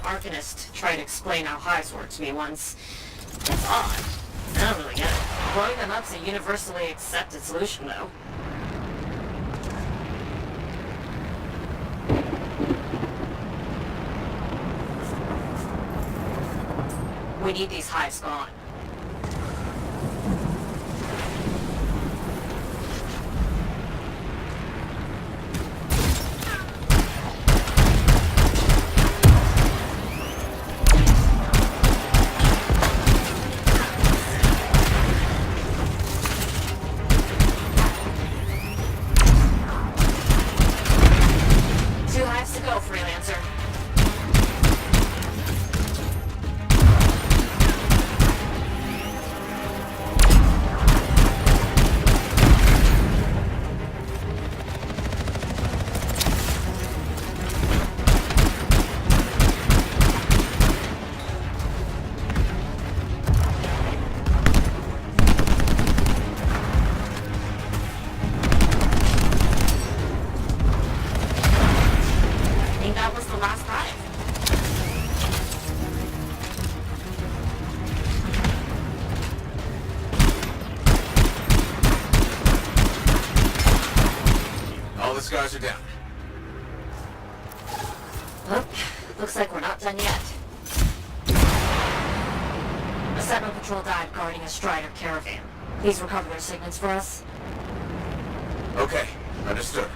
arcanist tried to explain how hives work to me once. It's odd. I don't really get it. Blowing them up's a universally accepted solution, though. We need these hives gone. Scars are down. Well, looks like we're not done yet. A Sentinel patrol died guarding a Strider caravan. Please recover their signets for us. Okay, understood.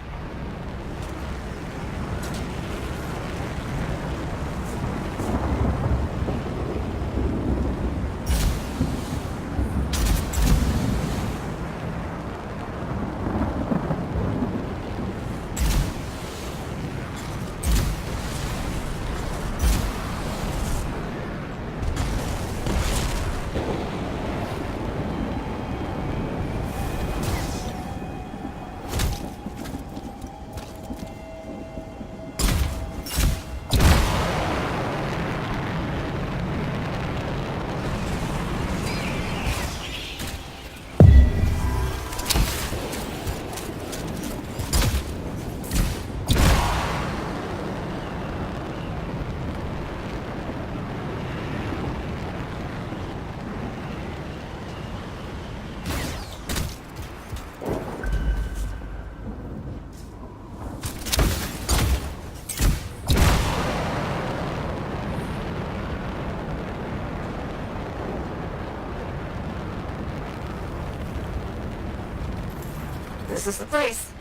This is the place.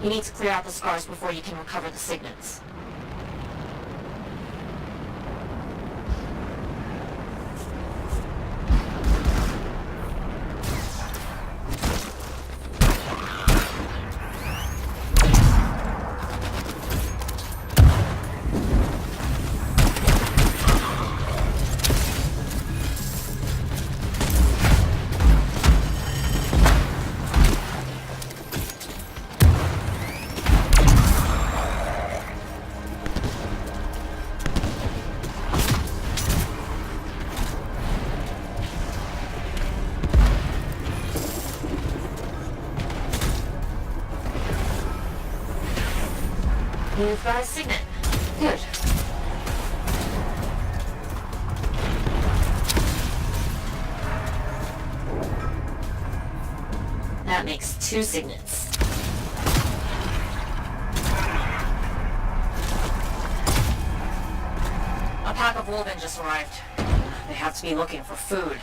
You need to clear out the scars before you can recover the signets. You've got a signet. Good. That makes 2 signets. A pack of wolven just arrived. They have to be looking for food.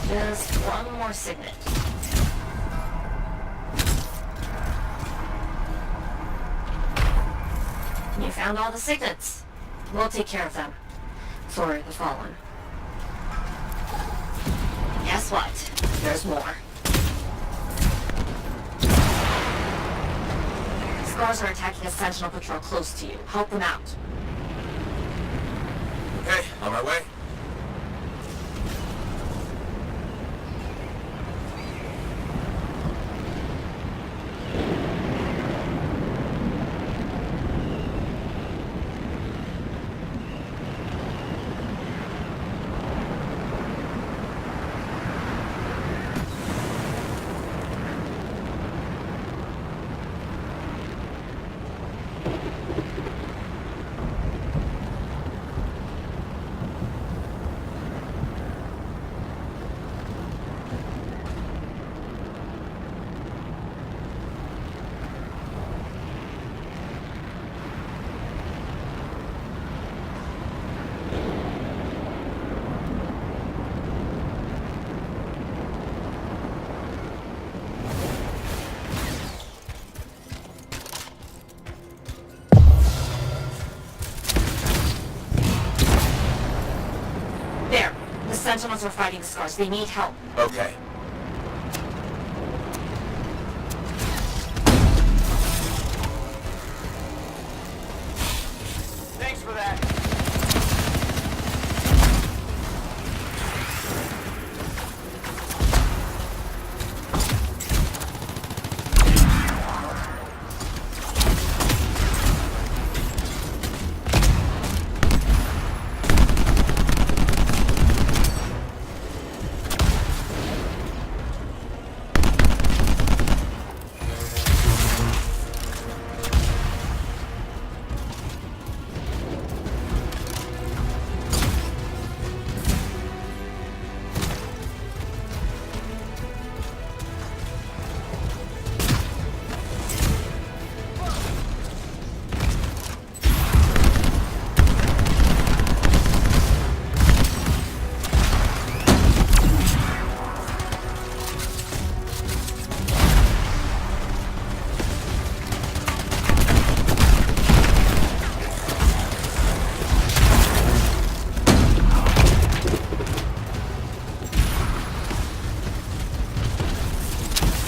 Just one more signet. You found all the signets. We'll take care of them. For the fallen. Guess what? There's more. Scars are attacking a Sentinel patrol close to you. Help them out. Okay, on my way. Sentinels are fighting scars. They need help. Okay. Thanks for that.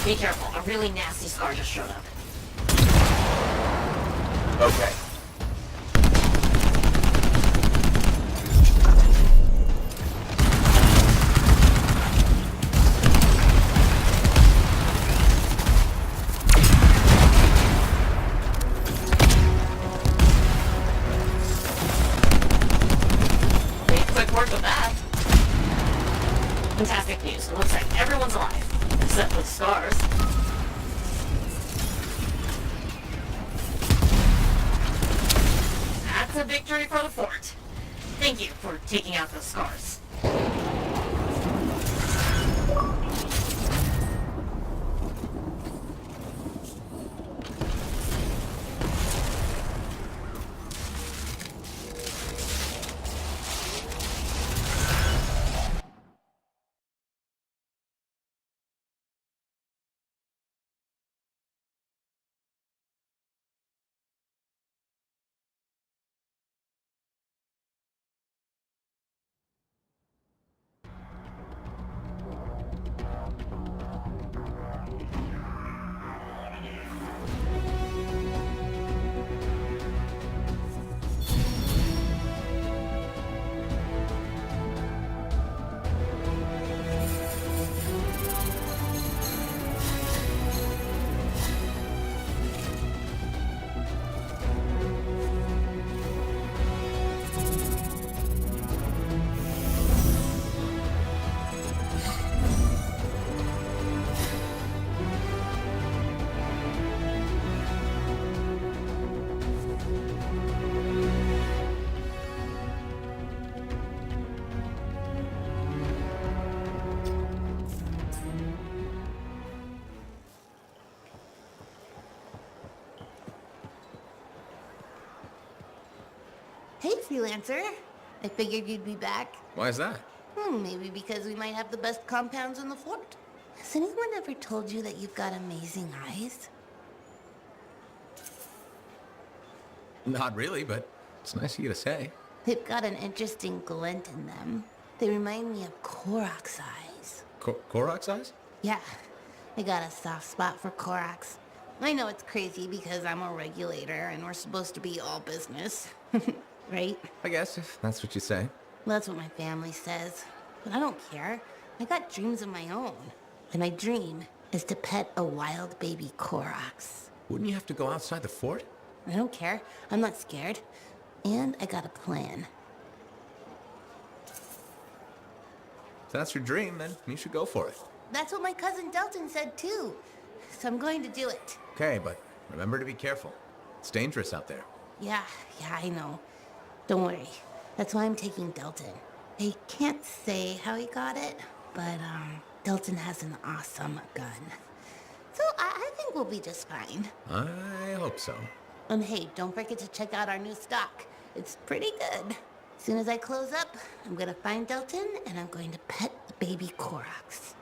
Be careful. A really nasty scar just showed up. Okay. Pretty quick work with that. Fantastic news. It looks like everyone's alive. Except with scars. That's a victory for the fort. Thank you for taking out those scars. Hey, freelancer. I figured you'd be back. Why is that? Maybe because we might have the best compounds in the fort. Has anyone ever told you that you've got amazing eyes? Not really, but it's nice of you to say. They've got an interesting glint in them. They remind me of Korok's eyes. Korok's eyes? Yeah, I got a soft spot for Korok's. I know it's crazy because I'm a regulator and we're supposed to be all business. Right? I guess, if that's what you say. Well, that's what my family says. But I don't care. I got dreams of my own. And my dream is to pet a wild baby Koroks. Wouldn't you have to go outside the fort? I don't care. I'm not scared. And I got a plan. If that's your dream, then you should go for it. That's what my cousin Delton said too. So I'm going to do it. Okay, but remember to be careful. It's dangerous out there. Yeah, I know. Don't worry. That's why I'm taking Delton. I can't say how he got it, but Delton has an awesome gun. So I think we'll be just fine. I hope so. And hey, don't forget to check out our new stock. It's pretty good. As soon as I close up, I'm gonna find Delton and I'm going to pet the baby Koroks.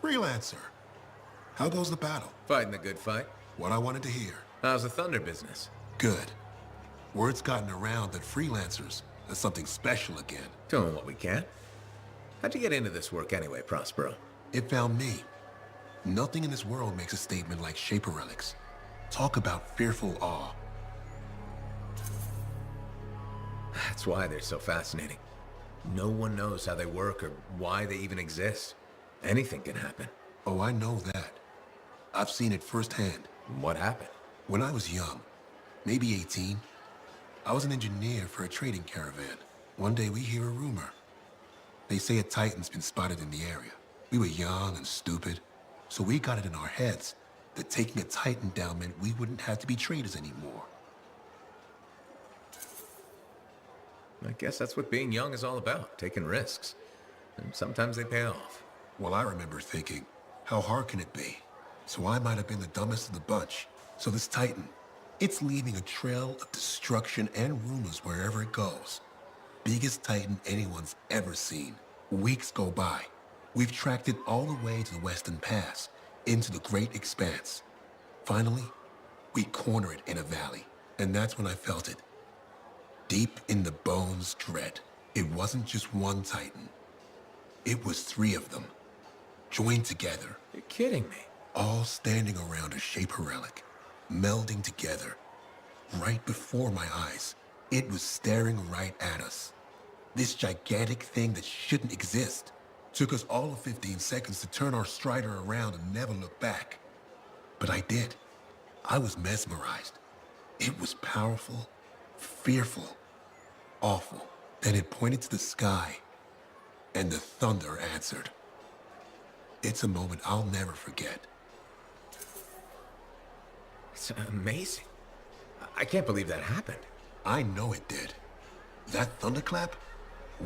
Freelancer, how goes the battle? Fighting the good fight. What I wanted to hear. How's the Thunder business? Good. Word's gotten around that freelancers are something special again. Doing what we can. How'd you get into this work anyway, Prospero? It found me. Nothing in this world makes a statement like Shaper relics. Talk about fearful awe. That's why they're so fascinating. No one knows how they work or why they even exist. Anything can happen. Oh, I know that. I've seen it firsthand. What happened? When I was young, maybe 18, I was an engineer for a trading caravan. One day we hear a rumor. They say a Titan's been spotted in the area. We were young and stupid, so we got it in our heads that taking a Titan down meant we wouldn't have to be traders anymore. I guess that's what being young is all about, taking risks. And sometimes they pay off. Well, I remember thinking, how hard can it be? So I might have been the dumbest of the bunch. So this Titan, it's leaving a trail of destruction and rumors wherever it goes. Biggest Titan anyone's ever seen. Weeks go by. We've tracked it all the way to the Western Pass, into the Great Expanse. Finally, we corner it in a valley, and that's when I felt it. Deep in the bones dread. It wasn't just one Titan. It was 3 of them, joined together. You're kidding me. All standing around a Shaper relic, melding together. Right before my eyes, it was staring right at us. This gigantic thing that shouldn't exist. Took us all of 15 seconds to turn our Strider around and never look back. But I did. I was mesmerized. It was powerful, fearful, awful. Then it pointed to the sky, and the thunder answered. It's a moment I'll never forget. It's amazing. I can't believe that happened. I know it did. That thunderclap,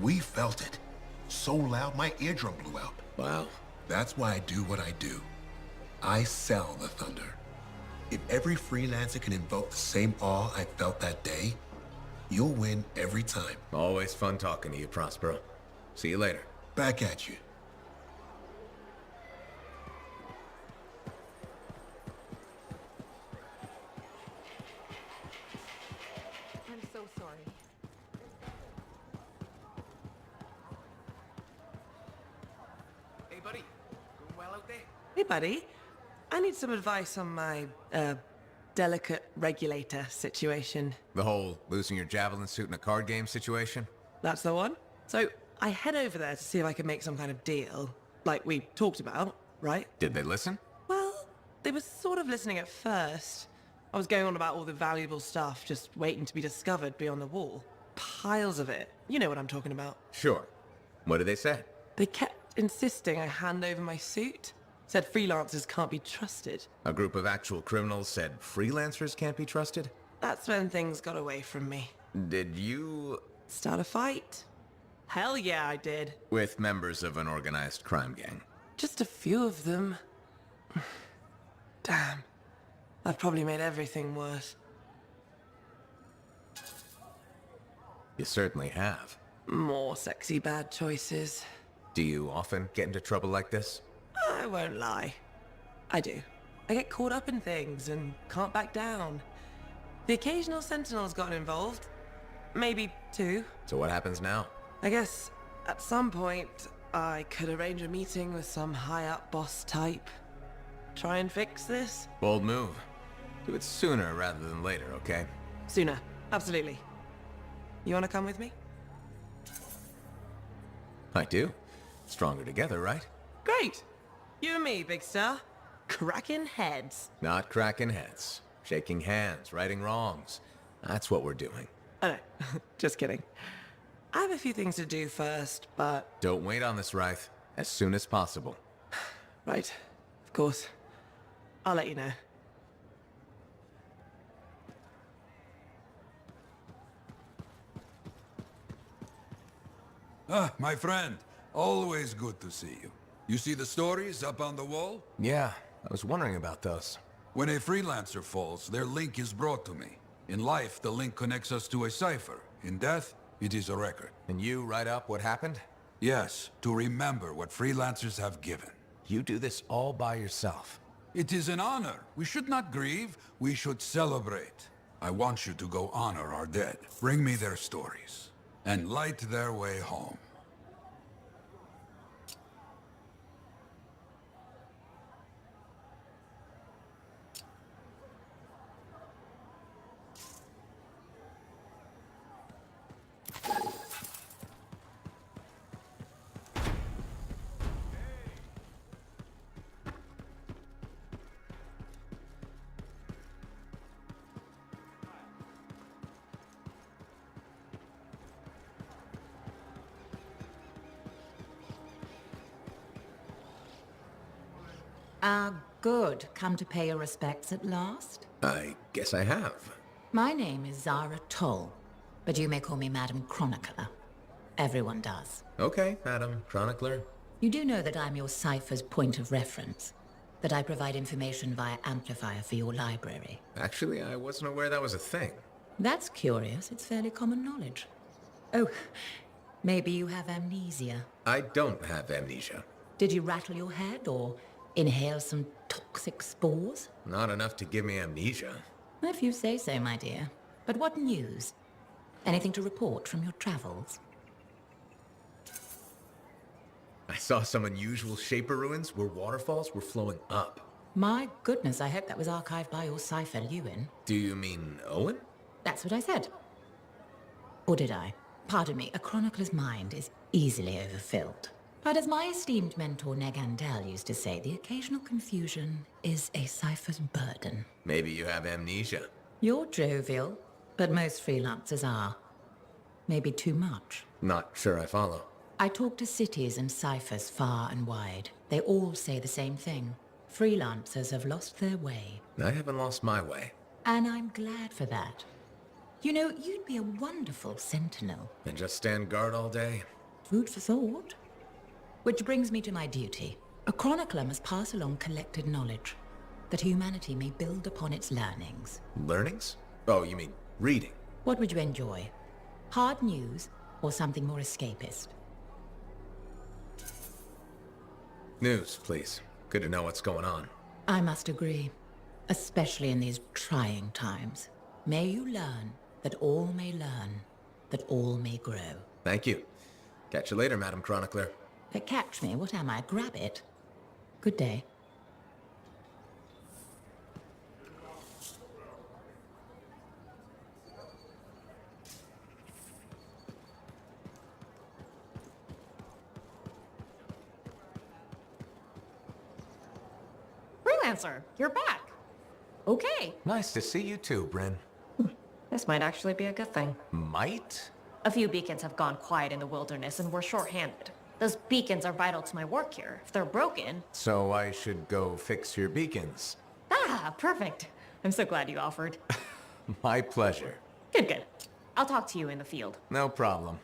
we felt it. So loud my eardrum blew out. Wow. That's why I do what I do. I sell the thunder. If every freelancer can invoke the same awe I felt that day, you'll win every time. Always fun talking to you, Prospero. See you later. Back at you. I'm so sorry. Hey, buddy. Doing well out there? Hey, buddy. I need some advice on my, delicate regulator situation. The whole losing your javelin suit in a card game situation? That's the one? So, I head over there to see if I can make some kind of deal, like we talked about, right? Did they listen? Well, they were sort of listening at first. I was going on about all the valuable stuff just waiting to be discovered beyond the wall. Piles of it. You know what I'm talking about. Sure. What did they say? They kept insisting I hand over my suit. Said freelancers can't be trusted. A group of actual criminals said freelancers can't be trusted? That's when things got away from me. Did you... Start a fight? Hell yeah, I did. with members of an organized crime gang? Just a few of them. Damn. I've probably made everything worse. You certainly have. More sexy bad choices. Do you often get into trouble like this? I won't lie. I do. I get caught up in things and can't back down. The occasional Sentinel's gotten involved. Maybe 2. So what happens now? I guess at some point I could arrange a meeting with some high-up boss type. Try and fix this? Bold move. Do it sooner rather than later, okay? Sooner. Absolutely. You wanna come with me? I do. Stronger together, right? Great! You and me, big star. Cracking heads. Not cracking heads. Shaking hands, righting wrongs. That's what we're doing. Oh no, just kidding. I have a few things to do first, but... Don't wait on this, Wraith. As soon as possible. Right, of course. I'll let you know. Ah, my friend. Always good to see you. You see the stories up on the wall? Yeah, I was wondering about those. When a freelancer falls, their link is brought to me. In life, the link connects us to a cipher. In death, it is a record. And you write up what happened? Yes, to remember what freelancers have given. You do this all by yourself. It is an honor. We should not grieve, we should celebrate. I want you to go honor our dead. Bring me their stories, and light their way home. Good. Come to pay your respects at last? I guess I have. My name is Zara Toll, but you may call me Madam Chronicler. Everyone does. Okay, Madam Chronicler. You do know that I'm your cipher's point of reference, that I provide information via amplifier for your library. Actually, I wasn't aware that was a thing. That's curious. It's fairly common knowledge. Oh, maybe you have amnesia. I don't have amnesia. Did you rattle your head or inhale some toxic spores? Not enough to give me amnesia. If you say so, my dear. But what news? Anything to report from your travels? I saw some unusual Shaper ruins where waterfalls were flowing up. My goodness, I hope that was archived by your cipher, Lewin. Do you mean Owen? That's what I said. Or did I? Pardon me, a chronicler's mind is easily overfilled. But as my esteemed mentor Negandel used to say, the occasional confusion is a cipher's burden. Maybe you have amnesia. You're jovial, but most freelancers are. Maybe too much. Not sure I follow. I talk to cities and ciphers far and wide. They all say the same thing. Freelancers have lost their way. I haven't lost my way. And I'm glad for that. You know, you'd be a wonderful sentinel. And just stand guard all day? Food for thought. Which brings me to my duty. A chronicler must pass along collected knowledge, that humanity may build upon its learnings. Learnings? Oh, you mean reading? What would you enjoy? Hard news, or something more escapist? News, please. Good to know what's going on. I must agree, especially in these trying times. May you learn that all may learn, that all may grow. Thank you. Catch you later, Madam Chronicler. But catch me, what am I? Grab it. Good day. Freelancer, you're back. Okay, Nice to see you too, Bryn. this might actually be a good thing. Might? A few beacons have gone quiet in the wilderness and we're short-handed. Those beacons are vital to my work here. If they're broken... So I should go fix your beacons. Ah, perfect. I'm so glad you offered. My pleasure. Good, good. I'll talk to you in the field. No problem.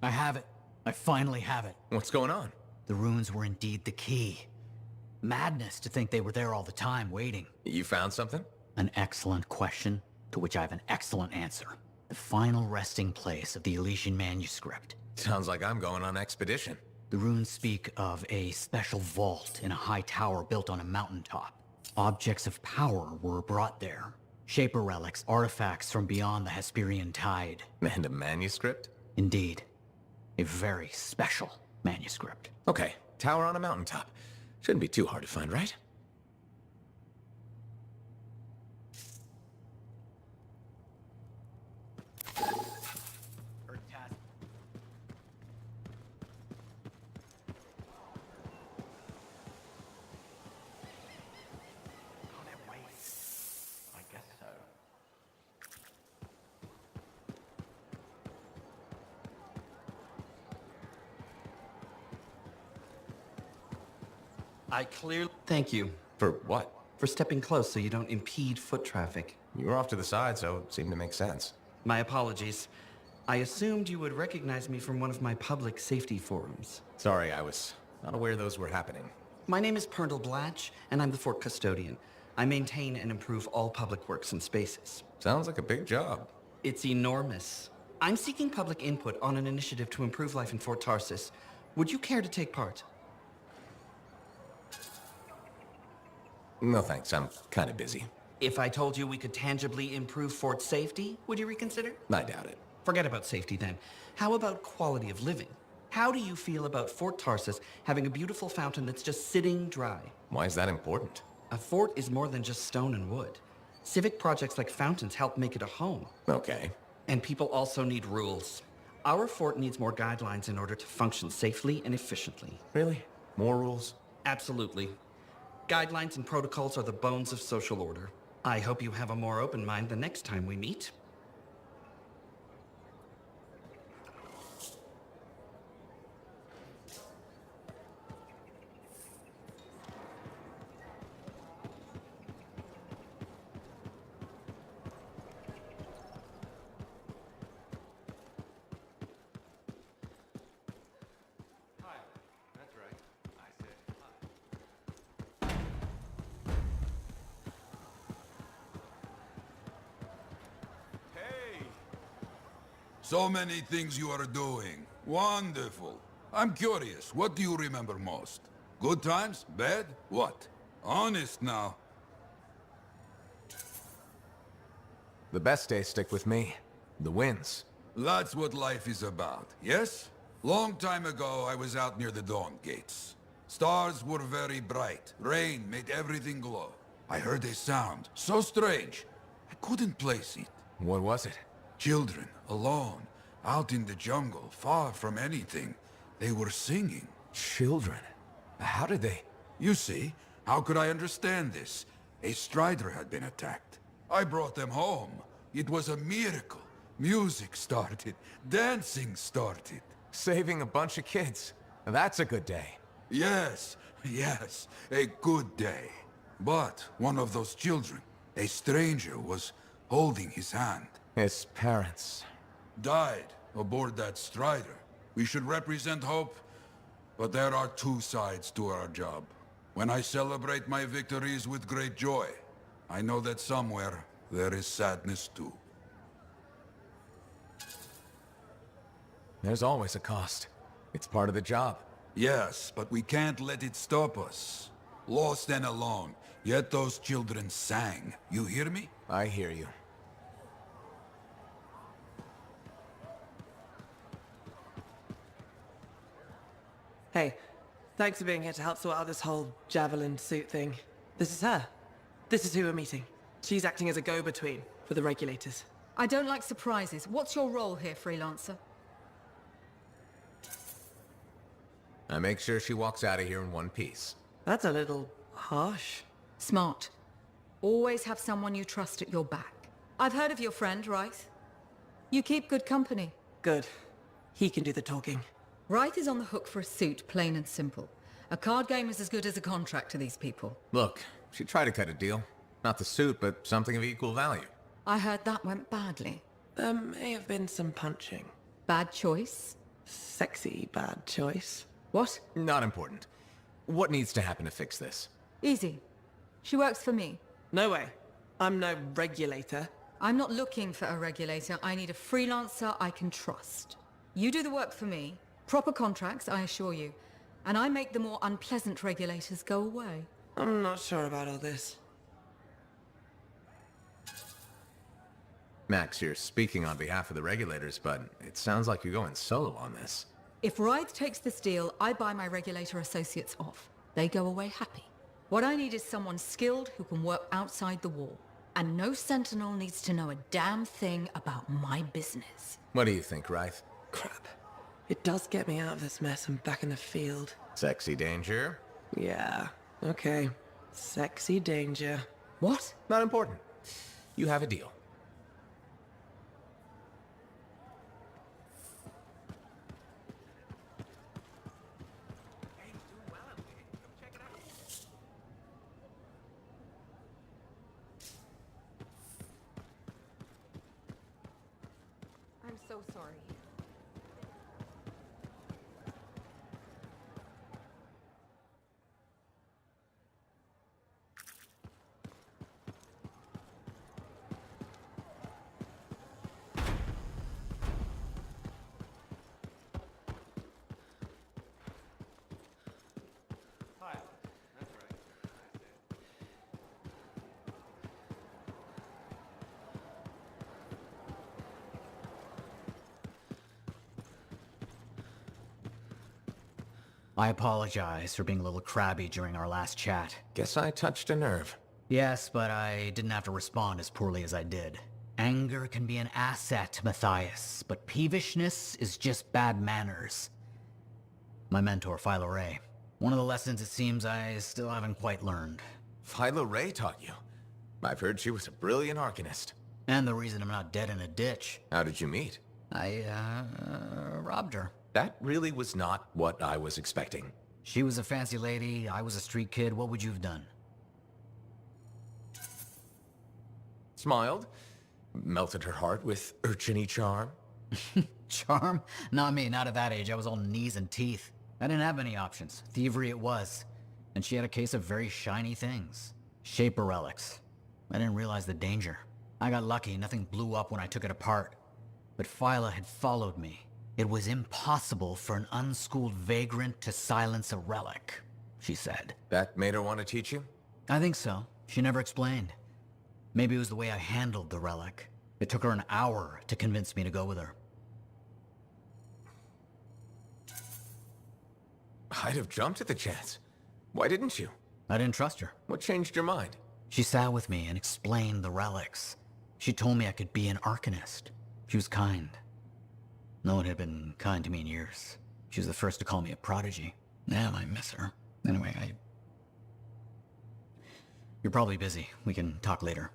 I have it. I finally have it. What's going on? The ruins were indeed the key. Madness to think they were there all the time, waiting. You found something? An excellent question, to which I have an excellent answer. The final resting place of the Elysian manuscript. Sounds like I'm going on expedition. The runes speak of a special vault in a high tower built on a mountaintop. Objects of power were brought there. Shaper relics, artifacts from beyond the Hesperian tide. And a manuscript? Indeed. A very special manuscript. Okay, tower on a mountaintop. Shouldn't be too hard to find, right? I clearly... Thank you For what? for stepping close so you don't impede foot traffic. You were off to the side, so it seemed to make sense. My apologies. I assumed you would recognize me from one of my public safety forums. Sorry, I was not aware those were happening. My name is Pernell Blatch, and I'm the fort custodian. I maintain and improve all public works and spaces. Sounds like a big job. It's enormous. I'm seeking public input on an initiative to improve life in Fort Tarsis. Would you care to take part? No thanks, I'm kind of busy. If I told you we could tangibly improve fort safety, would you reconsider? I doubt it. Forget about safety then. How about quality of living? How do you feel about Fort Tarsis having a beautiful fountain that's just sitting dry? Why is that important? A fort is more than just stone and wood. Civic projects like fountains help make it a home. Okay. And people also need rules. Our fort needs more guidelines in order to function safely and efficiently. Really? More rules? Absolutely. Guidelines and protocols are the bones of social order. I hope you have a more open mind the next time we meet. So many things you are doing. Wonderful. I'm curious, what do you remember most? Good times? Bad? What? Honest now. The best days stick with me. The wins. That's what life is about, yes? Long time ago, I was out near the Dawn Gates. Stars were very bright. Rain made everything glow. I heard a sound, so strange. I couldn't place it. What was it? Children, alone, out in the jungle, far from anything. They were singing. Children? How did they? You see, how could I understand this? A strider had been attacked. I brought them home. It was a miracle. Music started. Dancing started. Saving a bunch of kids. That's a good day. Yes, yes, a good day. But one of those children, a stranger, was holding his hand. His parents. Died aboard that strider. We should represent hope, but there are two sides to our job. When I celebrate my victories with great joy, I know that somewhere there is sadness too. There's always a cost. It's part of the job. Yes, but we can't let it stop us. Lost and alone, yet those children sang. You hear me? I hear you. Hey, thanks for being here to help sort out this whole javelin suit thing. This is her. This is who we're meeting. She's acting as a go-between for the regulators. I don't like surprises. What's your role here, freelancer? I make sure she walks out of here in one piece. That's a little harsh. Smart. Always have someone you trust at your back. I've heard of your friend, Wraith. You keep good company. Good. He can do the talking. Wraith is on the hook for a suit, plain and simple. A card game is as good as a contract to these people. Look, she tried to cut a deal. Not the suit, but something of equal value. I heard that went badly. There may have been some punching. Bad choice? Sexy bad choice. What? Not important. What needs to happen to fix this? Easy. She works for me. No way. I'm no regulator. I'm not looking for a regulator. I need a freelancer I can trust. You do the work for me. Proper contracts, I assure you. And I make the more unpleasant regulators go away. I'm not sure about all this. Max, you're speaking on behalf of the regulators, but it sounds like you're going solo on this. If Wraith takes this deal, I buy my regulator associates off. They go away happy. What I need is someone skilled who can work outside the wall. And no sentinel needs to know a damn thing about my business. What do you think, Wraith? Crap. It does get me out of this mess and back in the field. Sexy danger? Yeah, okay. Sexy danger. What? Not important. You have a deal. I'm so sorry. I apologize for being a little crabby during our last chat. Guess I touched a nerve. Yes, but I didn't have to respond as poorly as I did. Anger can be an asset, Matthias, but peevishness is just bad manners. My mentor, Philo Ray. One of the lessons it seems I still haven't quite learned. Philo Ray taught you? I've heard she was a brilliant arcanist. And the reason I'm not dead in a ditch. How did you meet? I, robbed her. That really was not what I was expecting. She was a fancy lady, I was a street kid. What would you have done? Smiled, melted her heart with urchin-y charm. Charm? Not me, not at that age. I was all knees and teeth. I didn't have many options. Thievery it was. And she had a case of very shiny things. Shaper relics. I didn't realize the danger. I got lucky, nothing blew up when I took it apart. But Phyla had followed me. It was impossible for an unschooled vagrant to silence a relic, she said. That made her want to teach you? I think so. She never explained. Maybe it was the way I handled the relic. It took her an hour to convince me to go with her. I'd have jumped at the chance. Why didn't you? I didn't trust her. What changed your mind? She sat with me and explained the relics. She told me I could be an arcanist. She was kind. No one had been kind to me in years. She was the first to call me a prodigy. Damn, I miss her. Anyway, You're probably busy. We can talk later.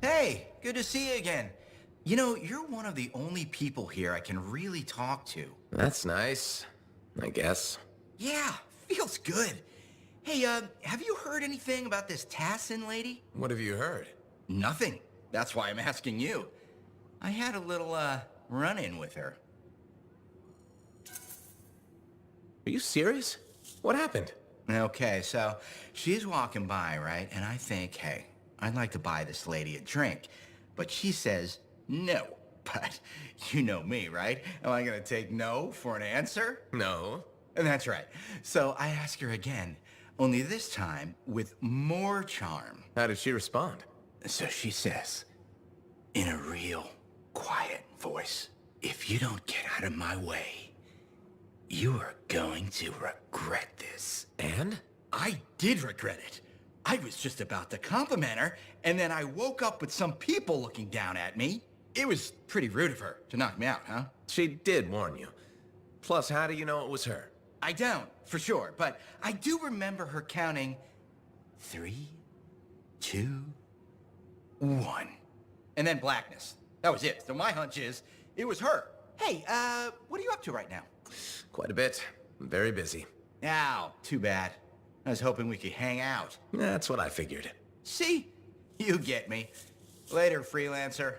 Hey, good to see you again. You know, you're one of the only people here I can really talk to. That's nice, I guess. Yeah, feels good. Hey, have you heard anything about this Tassin lady? What have you heard? Nothing. That's why I'm asking you. I had a little, run-in with her. Are you serious? What happened? Okay, so she's walking by, right? And I think, hey, I'd like to buy this lady a drink. But she says no. But you know me, right? Am I gonna take no for an answer? No. That's right. So I ask her again, only this time with more charm. How did she respond? So she says, in a real quiet voice, if you don't get out of my way, you are going to regret this. And? I did regret it. I was just about to compliment her, and then I woke up with some people looking down at me. It was pretty rude of her to knock me out, huh? She did warn you. Plus, how do you know it was her? I don't, for sure, but I do remember her counting 3, 2, 1. And then blackness. That was it. So my hunch is, it was her. Hey, what are you up to right now? Quite a bit. I'm very busy. Ow, too bad. I was hoping we could hang out. That's what I figured. See? You get me. Later, freelancer.